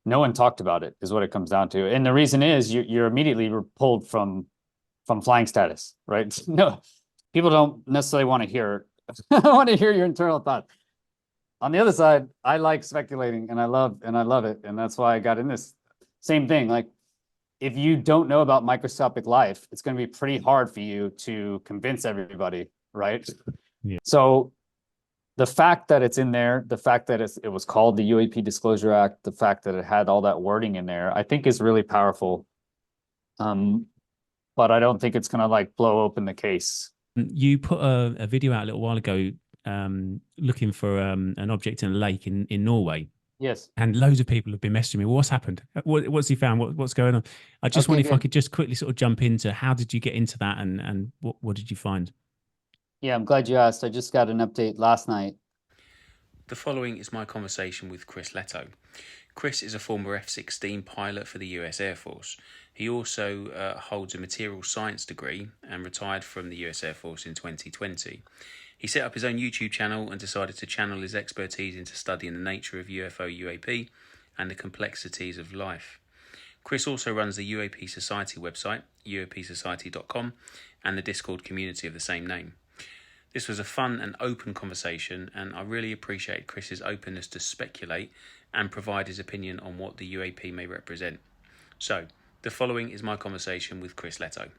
no one talked about it is what it comes down to. And the reason is you're immediately pulled from flying status, right? No, people don't necessarily want to hear I want to hear your internal thoughts. On the other side, I like speculating and I love it. And that's why I got in this. Same thing. Like if you don't know about microscopic life, it's going to be pretty hard for you to convince everybody, right? Yeah. So the fact that it's in there, the fact that it was called the UAP Disclosure Act, the fact that it had all that wording in there, I think is really powerful. But I don't think it's going to like blow open the case. You put a video out a little while ago looking for an object in a lake in Norway. Yes. And loads of people have been messaging me. Well, what's happened? What's he found? What's going on? I just Okay, wonder if I good. could just quickly sort of jump into how did you get into that and what did you find? Yeah, I'm glad you asked. I just got an update last night. The following is my conversation with Chris Lehto. Chris is a former F-16 pilot for the US Airforce. He also holds a material science degree and retired from the US Airforce in 2020. He set up his own YouTube channel and decided to channel his expertise into studying the nature of UFO UAP and the complexities of life. Chris also runs the UAP Society website, UAPsociety.com, and the Discord community of the same name. This was a fun and open conversation, and I really appreciate Chris's openness to speculate and provide his opinion on what the UAP may represent. So, the following is my conversation with Chris Lehto.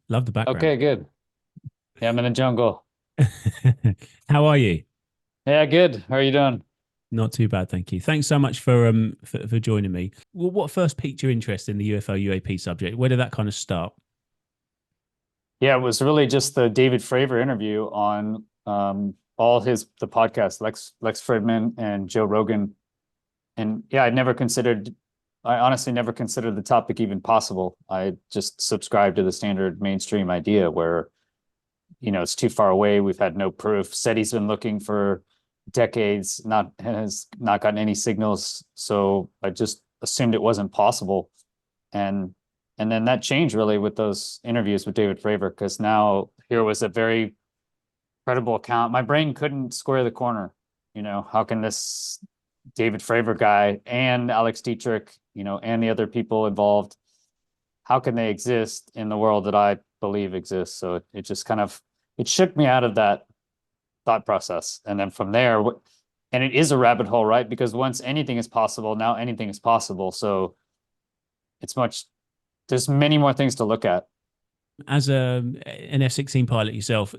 Love the background. Okay, good. Yeah, I'm in the jungle. How are you? Yeah, good. How are you doing? Not too bad, thank you. Thanks so much for joining me. Well, what first piqued your interest in the UFO UAP subject? Where did that kind of start? Yeah, it was really just the David Fravor interview on all the podcasts, Lex Fridman and Joe Rogan. And yeah, I honestly never considered the topic even possible. I just subscribed to the standard mainstream idea where, it's too far away. We've had no proof. SETI's been looking for decades, has not gotten any signals. So I just assumed it wasn't possible. And then that changed really with those interviews with David Fravor, because now here was a very credible account. My brain couldn't square the corner. How can this David Fravor guy and Alex Dietrich, and the other people involved, how can they exist in the world that I believe exists? So it just kind of, it shook me out of that thought process. And then from there, and it is a rabbit hole, right? Because once anything is possible, now anything is possible. So there's many more things to look at. As an F-16 pilot yourself,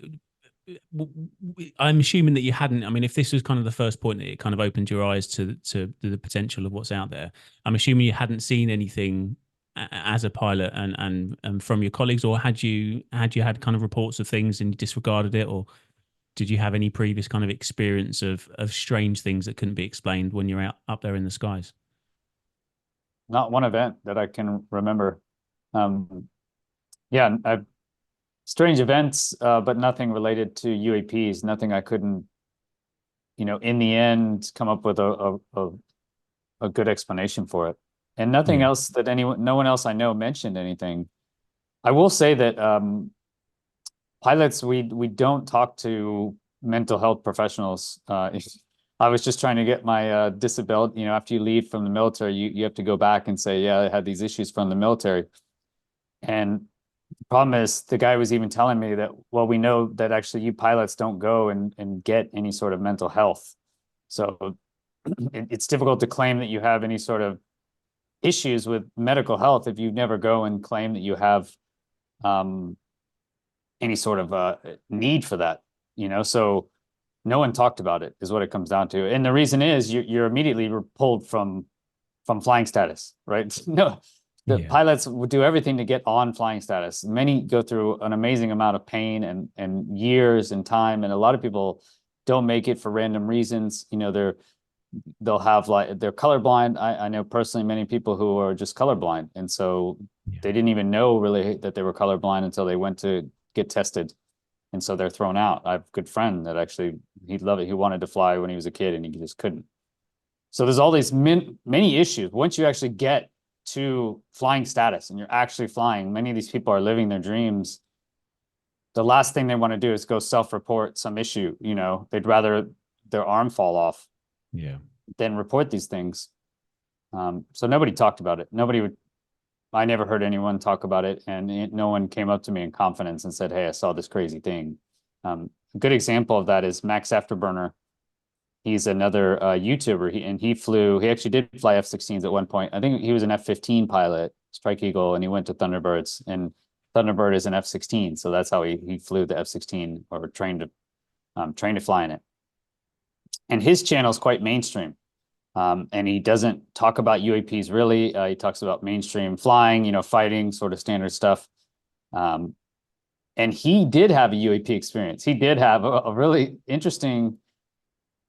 I'm assuming that you hadn't. I mean, if this was kind of the first point that it kind of opened your eyes to the potential of what's out there, I'm assuming you hadn't seen anything as a pilot and from your colleagues, or had you had kind of reports of things and you disregarded it, or did you have any previous kind of experience of strange things that couldn't be explained when you're out up there in the skies? Not one event that I can remember. Yeah, strange events, but nothing related to UAPs. Nothing I couldn't, in the end, come up with a good explanation for it. And nothing else that no one else I know mentioned anything. I will say that pilots, we don't talk to mental health professionals. I was just trying to get my disability. After you leave from the military, you have to go back and say, yeah, I had these issues from the military. And the problem is the guy was even telling me that, well, we know that actually you pilots don't go and get any sort of mental health. So it's difficult to claim that you have any sort of issues with medical health if you never go and claim that you have any sort of need for that, so no one talked about it is what it comes down to. And the reason is you're immediately pulled from flying status, right? No, the pilots would do everything to get on flying status. Many go through an amazing amount of pain and years and time. And a lot of people don't make it for random reasons. They'll have they're colorblind. I know personally many people who are just colorblind. And so they didn't even know really that they were colorblind until they went to get tested. And so they're thrown out. I have a good friend that actually, he'd love it. He wanted to fly when he was a kid and he just couldn't. So there's all these many issues. Once you actually get to flying status and you're actually flying, many of these people are living their dreams. The last thing they want to do is go self-report some issue. You know, they'd rather their arm fall off than report these things. So nobody talked about it. I never heard anyone talk about it, and no one came up to me in confidence and said, hey, I saw this crazy thing. A good example of that is Max Afterburner. He's another YouTuber, he actually did fly F-16s at one point. I think he was an F-15 pilot, Strike Eagle, and he went to Thunderbirds, and Thunderbird is an F-16. So that's how he flew the F-16 or trained to fly in it. And his channel is quite mainstream. And he doesn't talk about UAPs really. He talks about mainstream flying, you know, fighting, sort of standard stuff. And he did have a UAP experience. He did have a really interesting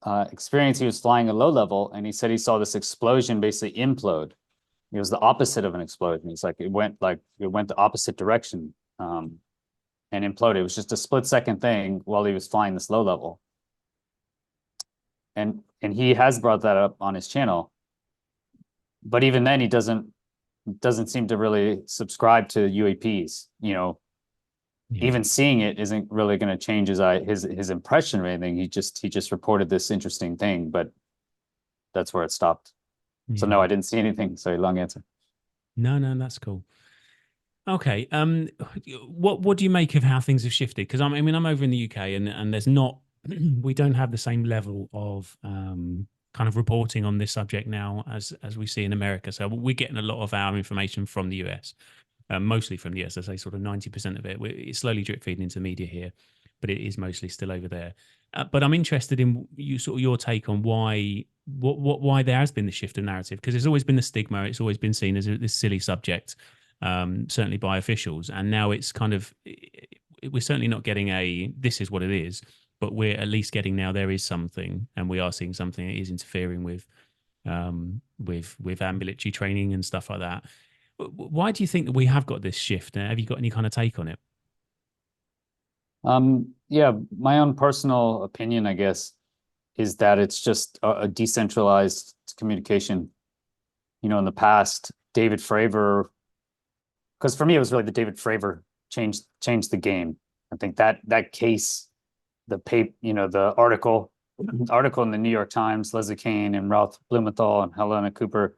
experience. He was flying a low level, and he said he saw this explosion basically implode. It was the opposite of an explosion. He's like, it went the opposite direction and imploded. It was just a split-second thing while he was flying this low level. And he has brought that up on his channel, but even then he doesn't seem to really subscribe to UAPs. You know, even seeing it isn't really going to change his impression or anything. He just reported this interesting thing, but that's where it stopped. So no, I didn't see anything. Sorry, long answer. No, that's cool. Okay. What do you make of how things have shifted? Because I'm over in the UK, and there's not, we don't have the same level of kind of reporting on this subject now as we see in America. So we're getting a lot of our information from the US, mostly from the US. I say sort of 90% of it. It's slowly drip feeding into media here, but it is mostly still over there. But I'm interested in your take on why there has been the shift in narrative, because there's always been the stigma. It's always been seen as this silly subject, certainly by officials, and now it's kind of, we're certainly not getting this is what it is, but we're at least getting now there is something, and we are seeing something that is interfering with our military training and stuff like that. Why do you think that we have got this shift? Have you got any kind of take on it? Yeah, my own personal opinion, I guess, is that it's just a decentralized communication. You know, in the past, David Fravor, because for me, it was really the David Fravor changed the game. I think that case, the article in the New York Times, Leslie Kean and Ralph Blumenthal and Helena Cooper.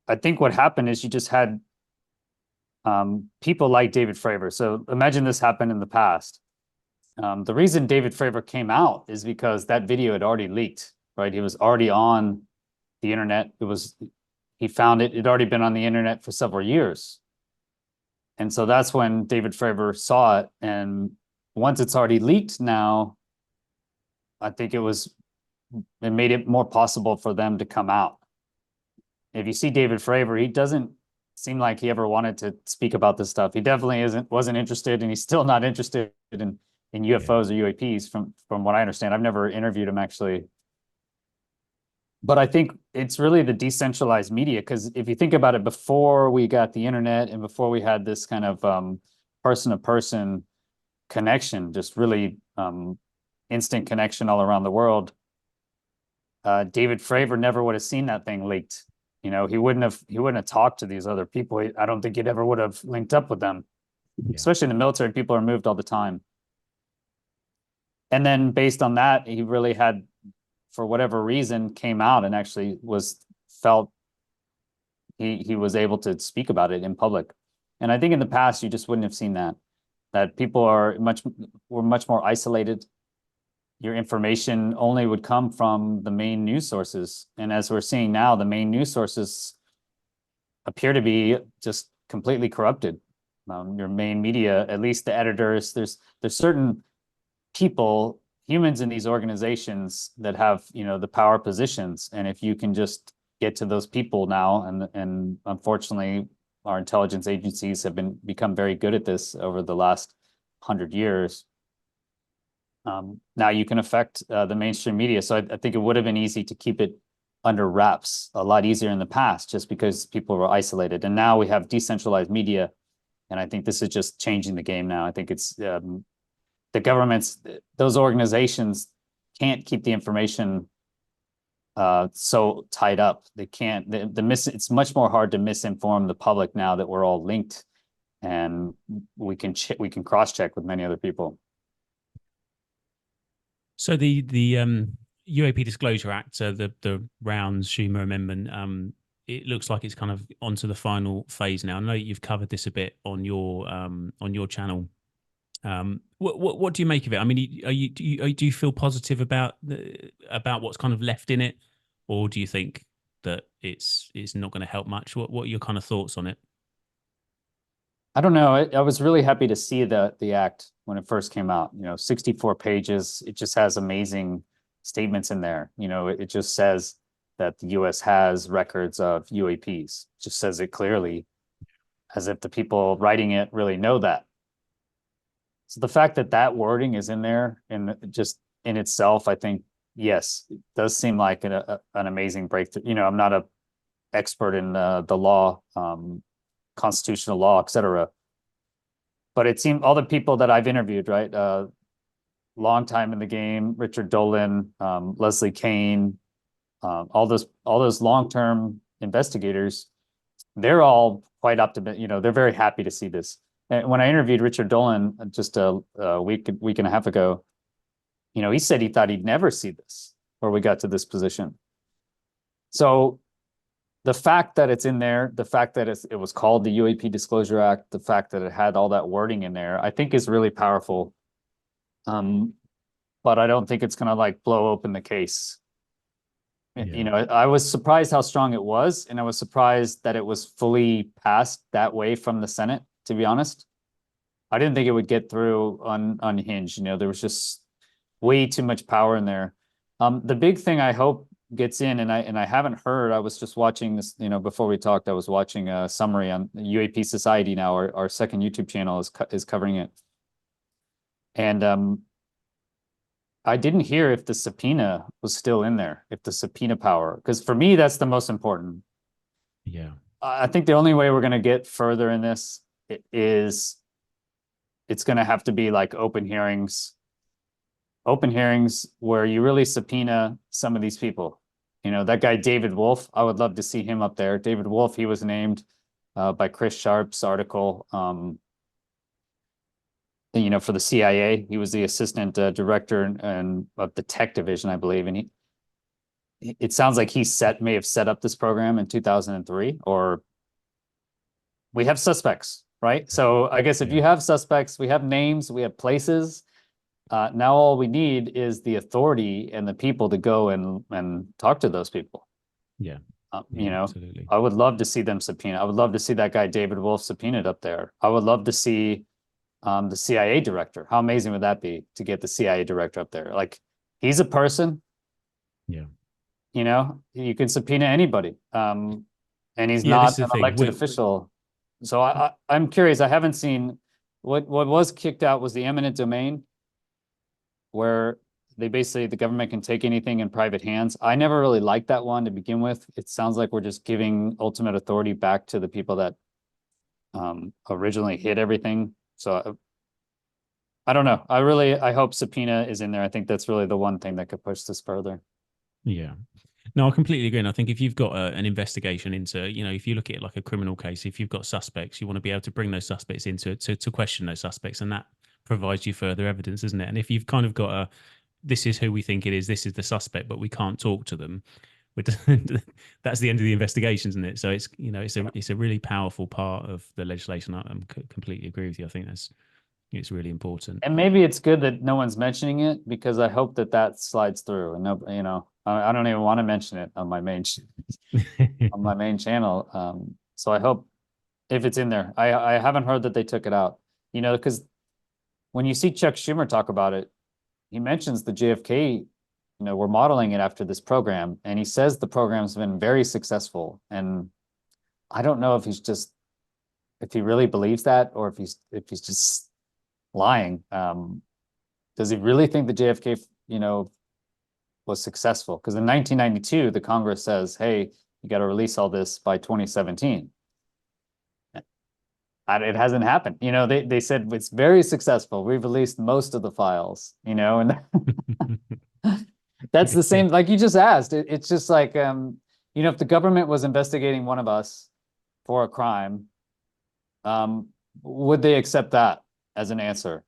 I think what happened is you just had people like David Fravor. So imagine this happened in the past. The reason David Fravor came out is because that video had already leaked, right? He was already on the internet. He found it. It'd already been on the internet for several years. And so that's when David Fravor saw it. And once it's already leaked now, I think it made it more possible for them to come out. If you see David Fravor, he doesn't seem like he ever wanted to speak about this stuff. He definitely wasn't interested, and he's still not interested in UFOs or UAPs from what I understand. I've never interviewed him actually. But I think it's really the decentralized media, because if you think about it, before we got the internet and before we had this kind of person-to-person connection, just really instant connection all around the world, David Fravor never would have seen that thing leaked. You know, he wouldn't have talked to these other people. I don't think he'd ever would have linked up with them, especially in the military. People are moved all the time. And then based on that, he really had, for whatever reason, came out and actually felt he was able to speak about it in public. And I think in the past, you just wouldn't have seen that people were much more isolated. Your information only would come from the main news sources. And as we're seeing now, the main news sources appear to be just completely corrupted. Your main media, at least the editors, there's certain people, humans in these organizations that have, the power positions. And if you can just get to those people now, and unfortunately, our intelligence agencies have become very good at this over the last 100 years. Now you can affect the mainstream media. So I think it would have been easy to keep it under wraps, a lot easier in the past, just because people were isolated. And now we have decentralized media. And I think this is just changing the game now. I think it's the governments, those organizations can't keep the information so tied up. They can't, it's much more hard to misinform the public now that we're all linked, and we can cross check with many other people. So the UAP Disclosure Act, the Rounds-Schumer Amendment, it looks like it's kind of onto the final phase now. I know you've covered this a bit on your channel. What do you make of it? I mean, do you feel positive about what's kind of left in it, or do you think that it's not going to help much? What are your kind of thoughts on it? I don't know. I was really happy to see the act when it first came out. 64 pages. It just has amazing statements in there. It just says that the U.S. has records of UAPs. It just says it clearly, as if the people writing it really know that. So the fact that wording is in there, and just in itself, I think, yes, it does seem like an amazing breakthrough. I'm not an expert in the law, constitutional law, etc. But it seemed all the people that I've interviewed, right, long time in the game, Richard Dolan, Leslie Kane, all those long-term investigators, they're all quite optimistic. They're very happy to see this. And when I interviewed Richard Dolan just a week and a half ago, he said he thought he'd never see this, or we got to this position. So the fact that it's in there, the fact that it was called the UAP Disclosure Act, the fact that it had all that wording in there, I think is really powerful. But I don't think it's going to blow open the case. Yeah. I was surprised how strong it was, and I was surprised that it was fully passed that way from the Senate, to be honest. I didn't think it would get through unhinged. There was just way too much power in there. The big thing I hope gets in, and I haven't heard, I was just watching this, before we talked, I was watching a summary on UAP Society now, our second YouTube channel is covering it. And I didn't hear if the subpoena was still in there, if the subpoena power, because for me, that's the most important. Yeah. I think the only way we're going to get further in this is it's going to have to be like open hearings where you really subpoena some of these people. That guy, David Wolf, I would love to see him up there. David Wolf, he was named by Chris Sharp's article, for the CIA. He was the assistant director and of the tech division, I believe. And it sounds like he may have set up this program in 2003, or we have suspects, right? So I guess if you have suspects, we have names, we have places. Now all we need is the authority and the people to go and talk to those people. Yeah. Absolutely. I would love to see them subpoena. I would love to see that guy, David Wolf, subpoenaed up there. I would love to see the CIA director. How amazing would that be to get the CIA director up there? He's a person. Yeah. You can subpoena anybody. And he's not an elected official. So I'm curious. I haven't seen what was kicked out was the eminent domain, where the government can take anything in private hands. I never really liked that one to begin with. It sounds like we're just giving ultimate authority back to the people that originally hid everything. So I don't know. I hope subpoena is in there. I think that's really the one thing that could push this further. Yeah. No, I completely agree. And I think if you've got an investigation into, if you look at it like a criminal case, if you've got suspects, you want to be able to bring those suspects into it to question those suspects, and that provides you further evidence, isn't it? And if you've kind of got this is who we think it is, this is the suspect, but we can't talk to them, that's the end of the investigation, isn't it? So it's a really powerful part of the legislation. I completely agree with you. I think it's really important. And maybe it's good that no one's mentioning it, because I hope that slides through. And I don't even want to mention it on my main on my main channel. So I hope if it's in there. I haven't heard that they took it out. Because when you see Chuck Schumer talk about it, he mentions the JFK. We're modeling it after this program, and he says the program's been very successful. And I don't know if he really believes that, or if he's just lying. Does he really think the JFK, was successful? Because in 1992, the Congress says, hey, you got to release all this by 2017. It hasn't happened. They said it's very successful. We've released most of the files, and That's the same, like you just asked. It's just like, if the government was investigating one of us for a crime, would they accept that as an answer?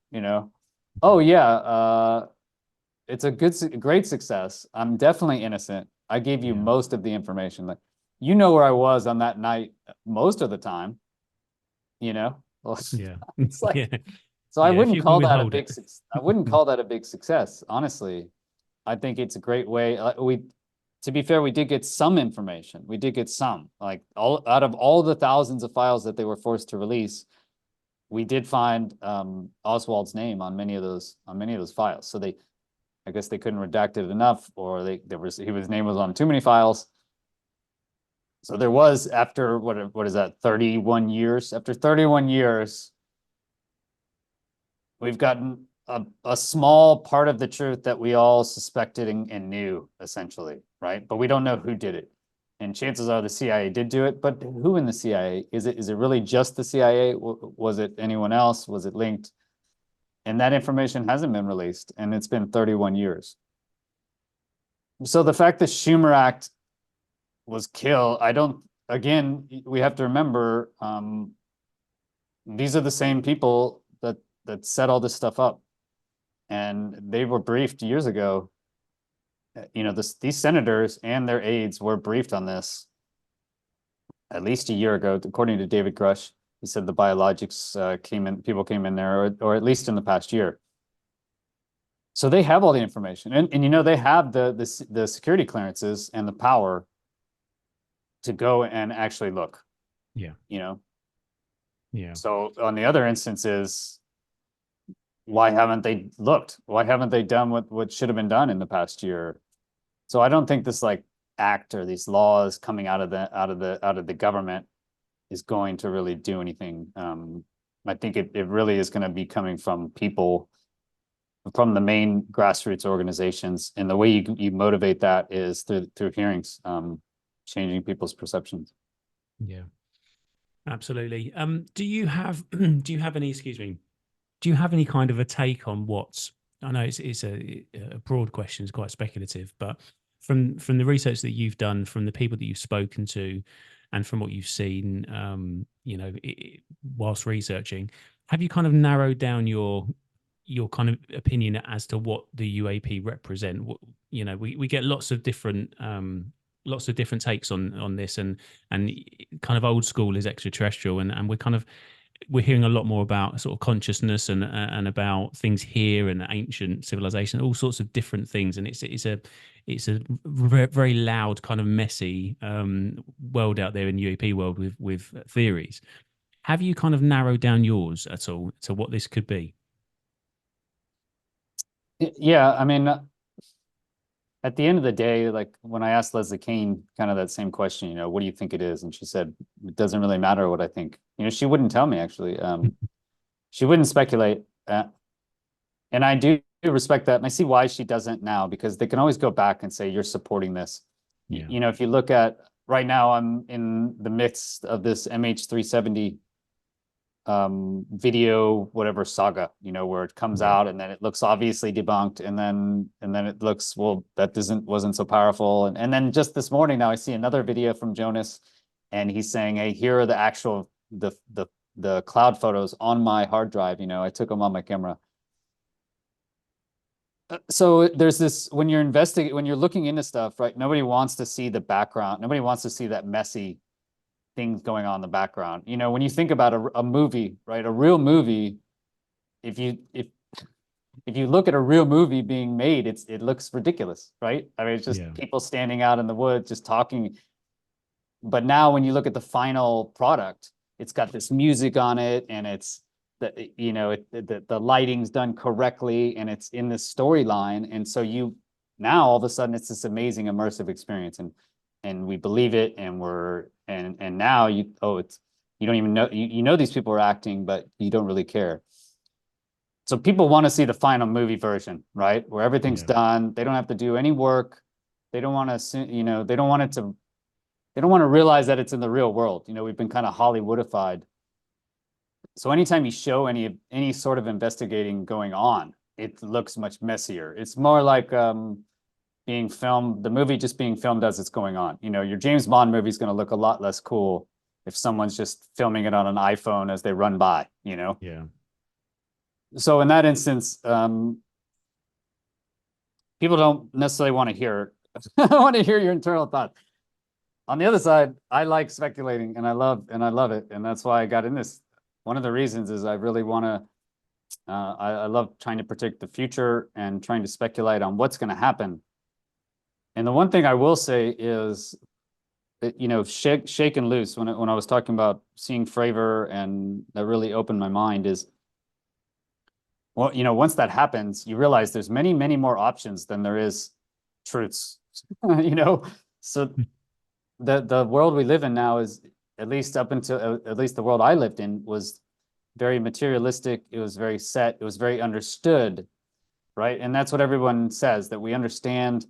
Oh yeah, it's a great success. I'm definitely innocent. I gave you most of the information. Like, where I was on that night most of the time. Yeah. It's like, Yeah. so I Yeah, if wouldn't you can call that a withhold big. it. I wouldn't call that a big success, honestly. I think it's a great way. To be fair, we did get some information. We did get some, like out of all the thousands of files that they were forced to release, we did find Oswald's name on many of those files. So I guess they couldn't redact it enough, or his name was on too many files. So there was, after what is that, 31 years? After 31 years, we've gotten a small part of the truth that we all suspected and knew, essentially, right? But we don't know who did it. And chances are the CIA did do it, but who in the CIA? Is it really just the CIA? Was it anyone else? Was it linked? And that information hasn't been released, and it's been 31 years. So the fact that Schumer Act was killed, again, we have to remember, these are the same people that set all this stuff up. And they were briefed years ago. These senators and their aides were briefed on this at least a year ago, according to David Grush. He said the biologics people came in there, or at least in the past year. So they have all the information, and they have the security clearances and the power to go and actually look. Yeah. Yeah. So on the other instances, why haven't they looked? Why haven't they done what should have been done in the past year? So I don't think this act or these laws coming out of the government is going to really do anything. I think it really is going to be coming from people, from the main grassroots organizations, and the way you motivate that is through hearings, changing people's perceptions. Yeah, absolutely. Do you have any, excuse me, do you have any kind of a take on I know it's a broad question, it's quite speculative, but from the research that you've done, from the people that you've spoken to, and from what you've seen, whilst researching, have you kind of narrowed down your kind of opinion as to what the UAP represent? We get lots of different takes on this, and kind of old school is extraterrestrial, and we're hearing a lot more about sort of consciousness and about things here and ancient civilization, all sorts of different things. And it's a very loud, kind of messy world out there in UAP world with theories. Have you kind of narrowed down yours at all to what this could be? Yeah, I mean, at the end of the day, like when I asked Leslie Kean kind of that same question, what do you think it is? And she said, it doesn't really matter what I think. She wouldn't tell me, actually. She wouldn't speculate. And I do respect that. And I see why she doesn't now, because they can always go back and say, you're supporting this. Yeah. If you look at right now, I'm in the midst of this MH370 video whatever saga, where it comes out and then it looks obviously debunked, and then it looks, well, that wasn't so powerful, and then just this morning now I see another video from Jonas, and he's saying, hey, here are the actual the cloud photos on my hard drive. I took them on my camera. So there's this, when you're looking into stuff, right? Nobody wants to see the background. Nobody wants to see that messy things going on in the background. When you think about a movie, right? A real movie, if you look at a real movie being made, it looks ridiculous, right? I mean, it's just people standing out in the woods just talking. But now when you look at the final product, it's got this music on it, and it's the lighting's done correctly, and it's in this storyline, and so now all of a sudden it's this amazing immersive experience, and we believe it, and now you don't even know, these people are acting, but you don't really care. So people want to see the final movie version, right? Where everything's done. They don't have to do any work. They don't want to, they don't want to realize that it's in the real world. We've been kind of Hollywoodified. So anytime you show any sort of investigating going on, it looks much messier. It's more like, being filmed, the movie just being filmed as it's going on. You know, your James Bond movie is going to look a lot less cool if someone's just filming it on an iPhone as they run by, you know? Yeah. So in that instance, people don't necessarily want to hear want to hear your internal thoughts. On the other side, I like speculating and I love it. And that's why I got in this. One of the reasons is I really want to, I love trying to predict the future and trying to speculate on what's going to happen. And the one thing I will say is, that, you know, shake and loose, when I was talking about seeing Fravor, and that really opened my mind, is, well, you know, once that happens, you realize there's many, many more options than there is truths, you know? So the world we live in now is, at least up until, at least the world I lived in, was very materialistic. It was very set. It was very understood, right? And that's what everyone says, that we understand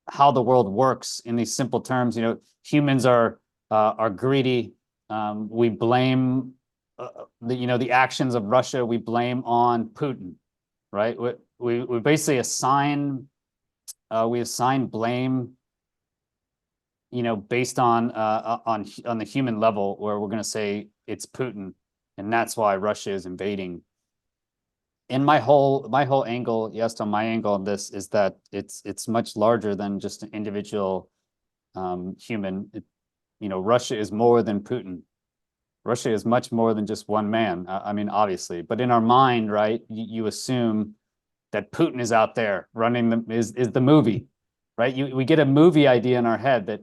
how the world works in these simple terms. You know, humans are greedy. We blame the actions of Russia. We blame on Putin, right? We basically assign blame, you know, based on the human level, where we're going to say it's Putin, and that's why Russia is invading. And my whole angle, yes, on my angle on this, is that it's much larger than just an individual human. You know, Russia is more than Putin. Russia is much more than just one man. I mean, obviously, but in our mind, right, you assume that Putin is out there running is the movie, right? We get a movie idea in our head that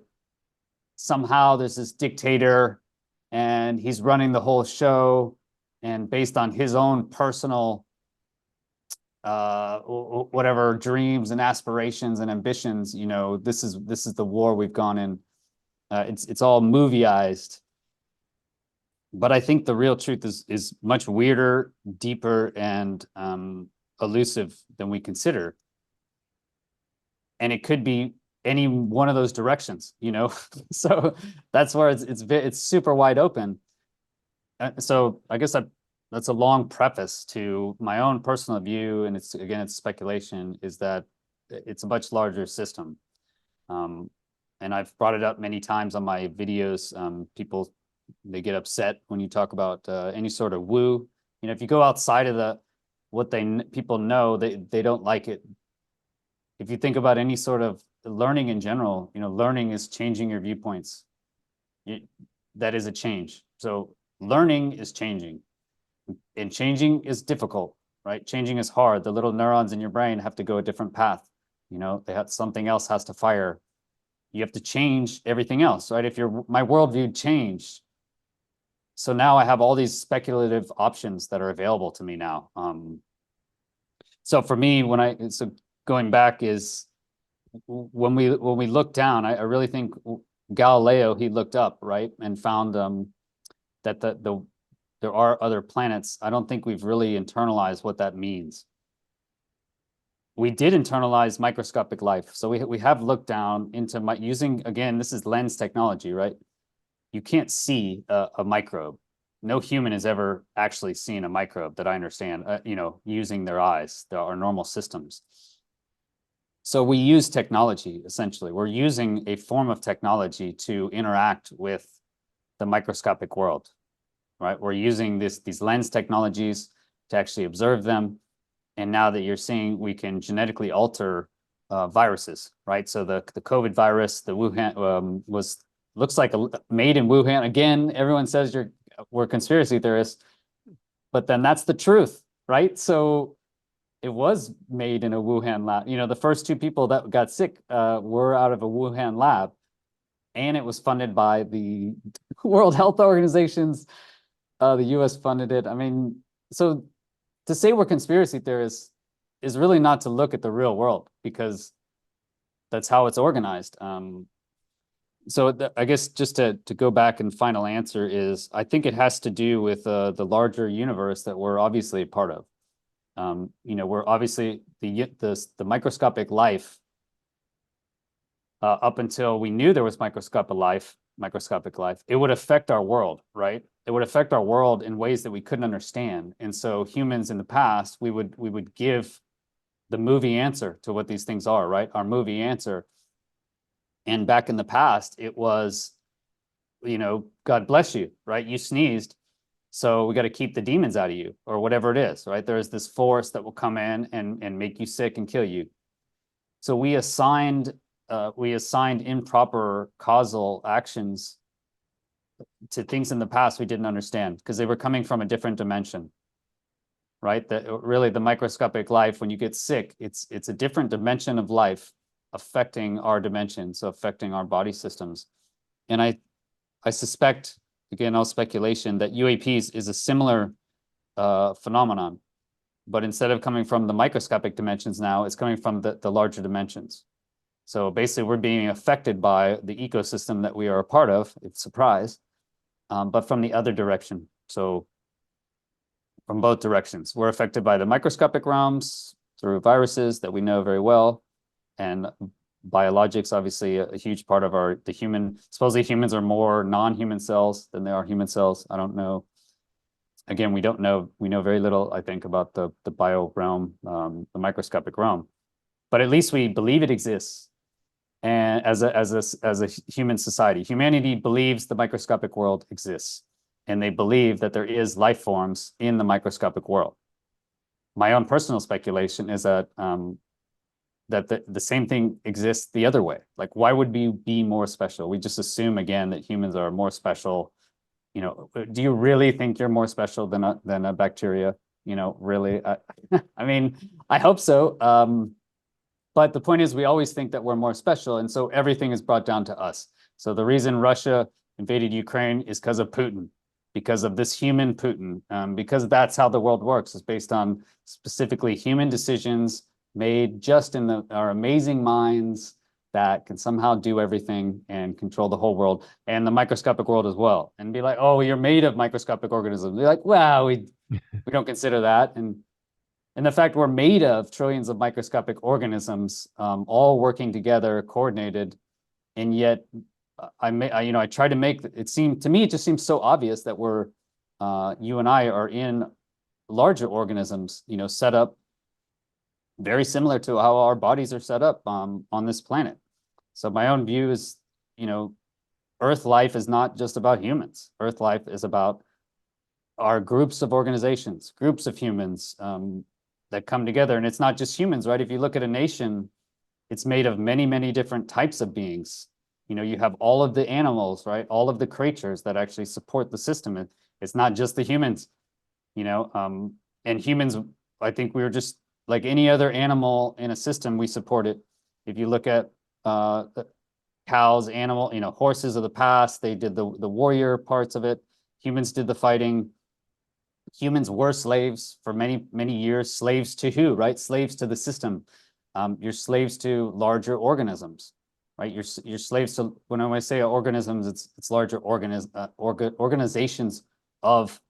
somehow there's this dictator and he's running the whole show, and based on his own personal whatever dreams and aspirations and ambitions, you know, this is the war we've gone in. It's all movieized. But I think the real truth is much weirder, deeper, and elusive than we consider. And it could be any one of those directions, you know. So that's where it's super wide open. So I guess that's a long preface to my own personal view, and it's speculation, is that it's a much larger system. And I've brought it up many times on my videos. People, they get upset when you talk about any sort of woo. You know, if you go outside of what people know, they don't like it. If you think about any sort of learning in general, you know, learning is changing your viewpoints. That is a change. So learning is changing, and changing is difficult, right? Changing is hard. The little neurons in your brain have to go a different path. You know, something else has to fire. You have to change everything else, right? My worldview changed. So now I have all these speculative options that are available to me now. So for me, going back is, when we look down, I really think Galileo, he looked up, right, and found that there are other planets. I don't think we've really internalized what that means. We did internalize microscopic life. So we have looked down into using, again, this is lens technology, right? You can't see a microbe. No human has ever actually seen a microbe that I understand, you know, using their eyes, our normal systems. So we use technology, essentially. We're using a form of technology to interact with the microscopic world, right? We're using these lens technologies to actually observe them. And now that you're seeing, we can genetically alter viruses, right? So the COVID virus, the Wuhan, looks like made in Wuhan. Again, everyone says we're conspiracy theorists, but then that's the truth, right? So it was made in a Wuhan lab. You know, the first 2 people that got sick were out of a Wuhan lab, and it was funded by the World Health Organizations. The US funded it. I mean, so to say we're conspiracy theorists is really not to look at the real world, because that's how it's organized. So I guess just to go back, and final answer is, I think it has to do with the larger universe that we're obviously a part of. You know, we're obviously the microscopic life, up until we knew there was microscopic life, it would affect our world, right? It would affect our world in ways that we couldn't understand. And so humans in the past, we would give the movie answer to what these things are, right? Our movie answer. And back in the past, it was, God bless you, right? You sneezed. So we got to keep the demons out of you, or whatever it is, right? There's this force that will come in and make you sick and kill you. So we assigned improper causal actions to things in the past we didn't understand because they were coming from a different dimension, right? That really the microscopic life, when you get sick, it's a different dimension of life affecting our dimension, so affecting our body systems. And I suspect, again, all speculation, that UAPs is a similar phenomenon, but instead of coming from the microscopic dimensions now, it's coming from the larger dimensions. So basically, we're being affected by the ecosystem that we are a part of. It's a surprise, but from the other direction. So from both directions, we're affected by the microscopic realms through viruses that we know very well, and biologics, obviously, a huge part of the human. Supposedly, humans are more non-human cells than they are human cells. I don't know. Again, we don't know. We know very little, I think, about the bio realm, the microscopic realm, but at least we believe it exists. And as a human society, humanity believes the microscopic world exists, and they believe that there is life forms in the microscopic world. My own personal speculation is that that the same thing exists the other way. Like, why would we be more special? We just assume again that humans are more special. Do you really think you're more special than a bacteria? Really? I mean, I hope so. But the point is, we always think that we're more special, and so everything is brought down to us. So the reason Russia invaded Ukraine is because of Putin, because of this human Putin, because that's how the world works, is based on specifically human decisions made just in our amazing minds that can somehow do everything and control the whole world and the microscopic world as well. And be like, oh, you're made of microscopic organisms. Be like, wow, we don't consider that. And the fact we're made of trillions of microscopic organisms, all working together, coordinated, and yet I try to make it seem, to me, it just seems so obvious that you and I are in larger organisms, set up very similar to how our bodies are set up on this planet. So my own view is, Earth life is not just about humans. Earth life is about our groups of organizations, groups of humans, that come together. And it's not just humans, right? If you look at a nation, it's made of many, many different types of beings. You have all of the animals, right? All of the creatures that actually support the system. It's not just the humans, and humans, I think we're just like any other animal in a system, we support it. If you look at cows, horses of the past, they did the warrior parts of it. Humans did the fighting. Humans were slaves for many, many years. Slaves to who, right? Slaves to the system. You're slaves to larger organisms, right? You're slaves to, when I say organisms, it's larger organizations of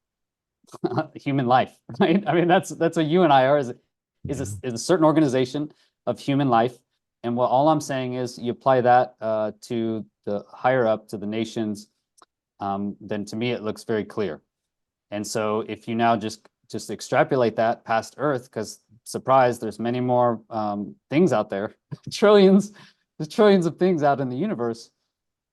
human life, right? I mean, that's what you and I are, is a certain organization of human life. And all I'm saying is, you apply that to the higher up, to the nations, then to me it looks very clear. And so if you now just extrapolate that past Earth, because surprise, there's many more things out there, there's trillions of things out in the universe.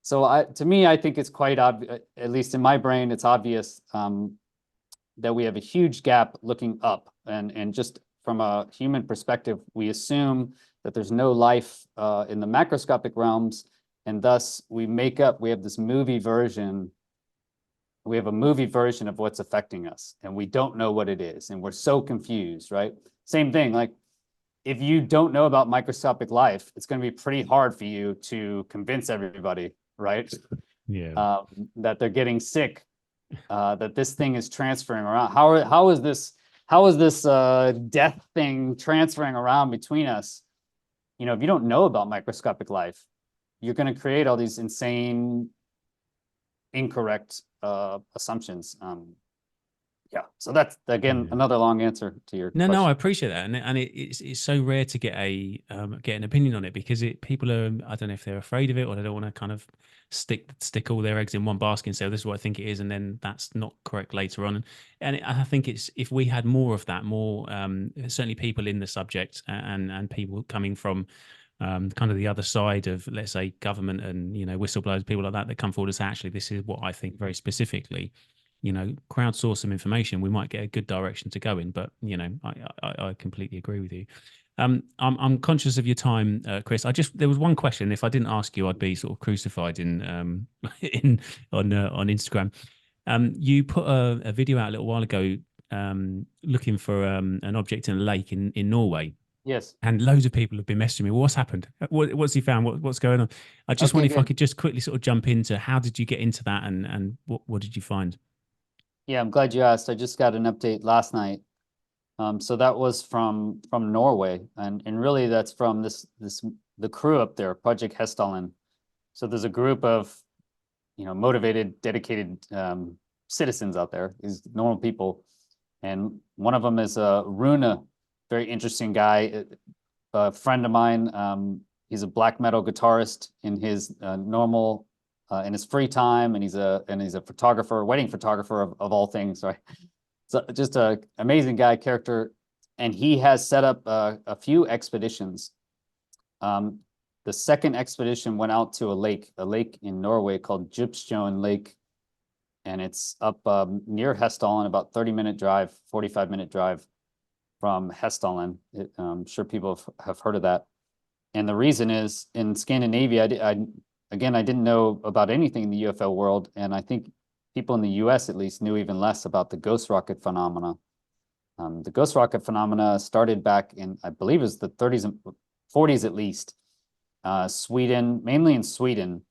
So to me, I think it's quite obvious, at least in my brain, it's obvious that we have a huge gap looking up. And just from a human perspective, we assume that there's no life in the macroscopic realms, and thus we have this movie version. We have a movie version of what's affecting us, and we don't know what it is, and we're so confused, right? Same thing, like if you don't know about microscopic life, it's going to be pretty hard for you to convince everybody, right? Yeah. That they're getting sick, that this thing is transferring around. How is this death thing transferring around between us? If you don't know about microscopic life, you're going to create all these insane, incorrect assumptions. Yeah. So that's again another long answer to your No, question. I appreciate that, and it's so rare to get an opinion on it because people are, I don't know if they're afraid of it or they don't want to kind of stick all their eggs in one basket and say, oh, this is what I think it is, and then that's not correct later on. And I think it's, if we had more of that, more certainly people in the subject and people coming from kind of the other side of, let's say, government and whistleblowers, people like that come forward and say, actually, this is what I think very specifically. Crowdsource some information, we might get a good direction to go in. But I completely agree with you. I'm conscious of your time, Chris. There was one question. If I didn't ask you, I'd be sort of crucified in on Instagram. You put a video out a little while ago looking for an object in a lake in Norway. Yes. And loads of people have been messaging me. What's happened? What's he found? What's going on? I just wonder if I could just quickly sort of jump into how did you get into that and what did you find? Yeah, I'm glad you asked. I just got an update last night. So that was from Norway, and really that's from the crew up there, Project Hestalen. So there's a group of motivated, dedicated citizens out there, these normal people, and one of them is Rune, very interesting guy, a friend of mine. He's a black metal guitarist in his in his free time, and he's a photographer, wedding photographer of all things. Right, so just a amazing guy, character, and he has set up a few expeditions. The second expedition went out to a lake in Norway called Djupsjøen Lake, and it's up near Hestalen, about 30-minute drive, 45-minute drive from Hestalen. I'm sure people have heard of that. And the reason is, in Scandinavia, I didn't know about anything in the UFO world, and I think people in the US at least knew even less about the ghost rocket phenomena. The ghost rocket phenomena started back in, I believe it was the 30s and 40s at least. Sweden, mainly in Sweden,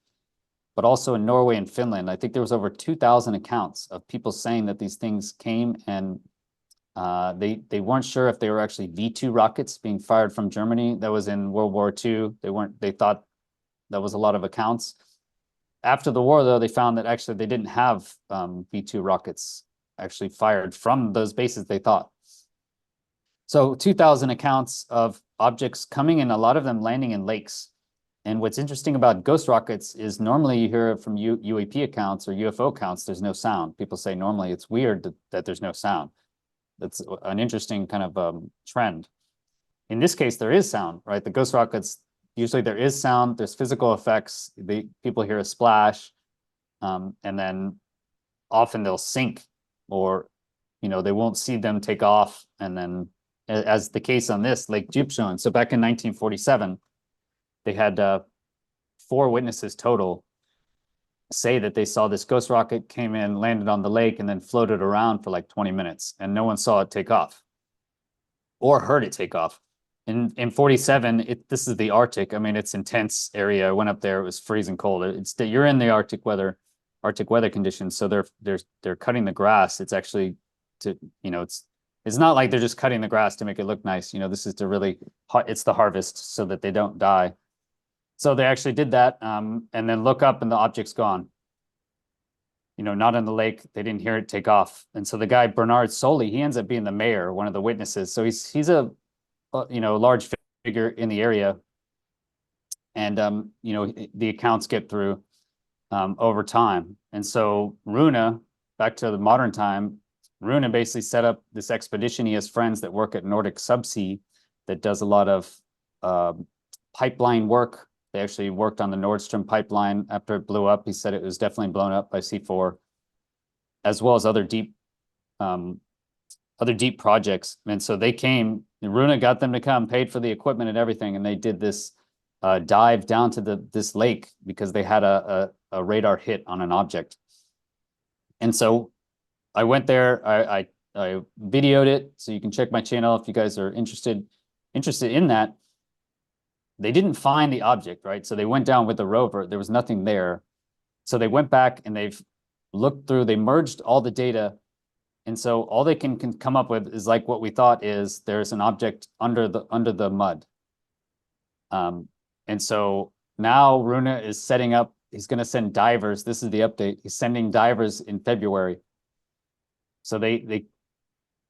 but also in Norway and Finland. I think there was over 2,000 accounts of people saying that these things came, and they weren't sure if they were actually V2 rockets being fired from Germany. That was in World War II. They thought that was a lot of accounts. After the war, though, they found that actually they didn't have V2 rockets actually fired from those bases, they thought. So 2,000 accounts of objects coming in, a lot of them landing in lakes. And what's interesting about ghost rockets is normally you hear from UAP accounts or UFO accounts, there's no sound. People say normally it's weird that there's no sound. That's an interesting kind of trend. In this case, there is sound, right? The ghost rockets, usually there is sound, there's physical effects, people hear a splash, and then often they'll sink, or they won't see them take off. And then, as the case on this Lake Djupsjøen, so back in 1947, they had 4 witnesses total say that they saw this ghost rocket came in, landed on the lake, and then floated around for like 20 minutes, and no one saw it take off or heard it take off. In 47, this is the Arctic. I mean, it's intense area. I went up there; it was freezing cold. You're in the Arctic weather conditions. So they're cutting the grass. It's actually it's not like they're just cutting the grass to make it look nice. This is to really, it's the harvest so that they don't die. So they actually did that, and then look up and the object's gone. Not in the lake. They didn't hear it take off. And so the guy, Bernard Soley, he ends up being the mayor, one of the witnesses. So he's a large figure in the area. And, the accounts get through over time. And so Rune, back to the modern time, Rune basically set up this expedition. He has friends that work at Nordic Subsea that does a lot of pipeline work. They actually worked on the Nord Stream pipeline after it blew up. He said it was definitely blown up by C4, as well as other deep projects. And so they came, Rune got them to come, paid for the equipment and everything, and they did this dive down to this lake because they had a radar hit on an object. And so I went there, I videoed it, so you can check my channel if you guys are interested in that. They didn't find the object, right? So they went down with the rover. There was nothing there. So they went back and they've looked through, they merged all the data. And so all they can come up with is like what we thought is there's an object under the mud. And so now Rune is setting up, he's going to send divers. This is the update. He's sending divers in February. So they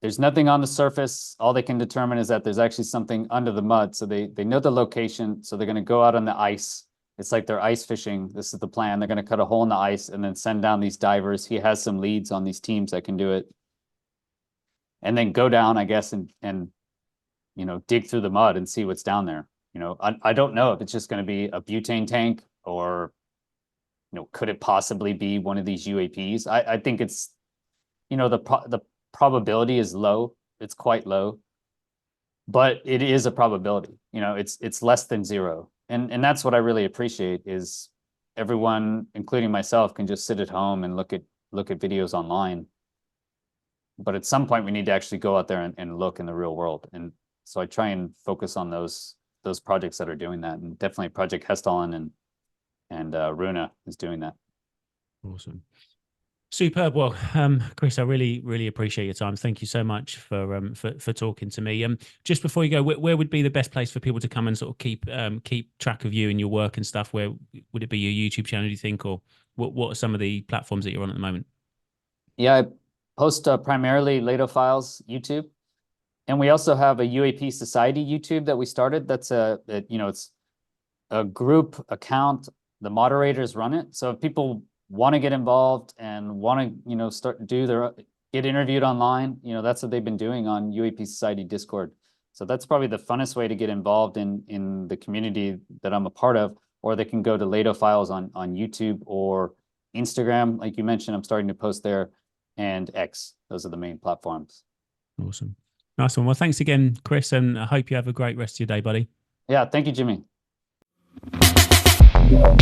there's nothing on the surface. All they can determine is that there's actually something under the mud. So they know the location. So they're going to go out on the ice. It's like they're ice fishing. This is the plan. They're going to cut a hole in the ice and then send down these divers. He has some leads on these teams that can do it. And then go down, I guess, and dig through the mud and see what's down there. I don't know if it's just going to be a butane tank or, could it possibly be one of these UAPs? I think it's, the probability is low. It's quite low, but it is a probability. It's less than zero. And that's what I really appreciate is everyone, including myself, can just sit at home and look at videos online. But at some point we need to actually go out there and look in the real world. And so I try and focus on those projects that are doing that. And definitely Project Hestalin and Runa is doing that. Awesome. Superb. Well, Chris, I really, really appreciate your time. Thank you so much for talking to me. Just before you go, where would be the best place for people to come and sort of keep track of you and your work and stuff? Where would it be? Your YouTube channel, do you think, or what are some of the platforms that you're on at the moment? Yeah, I post primarily Lehto Files YouTube, and we also have a UAP Society YouTube that we started. That's it's a group account. The moderators run it, so if people want to get involved and want to get interviewed online, that's what they've been doing on UAP Society Discord. So that's probably the funnest way to get involved in the community that I'm a part of. Or they can go to Lehto Files on YouTube or Instagram, like you mentioned. I'm starting to post there, and X. Those are the main platforms. Awesome. Nice one. Well, thanks again, Chris, and I hope you have a great rest of your day, buddy. Yeah, thank you, Jimmy. Yeah.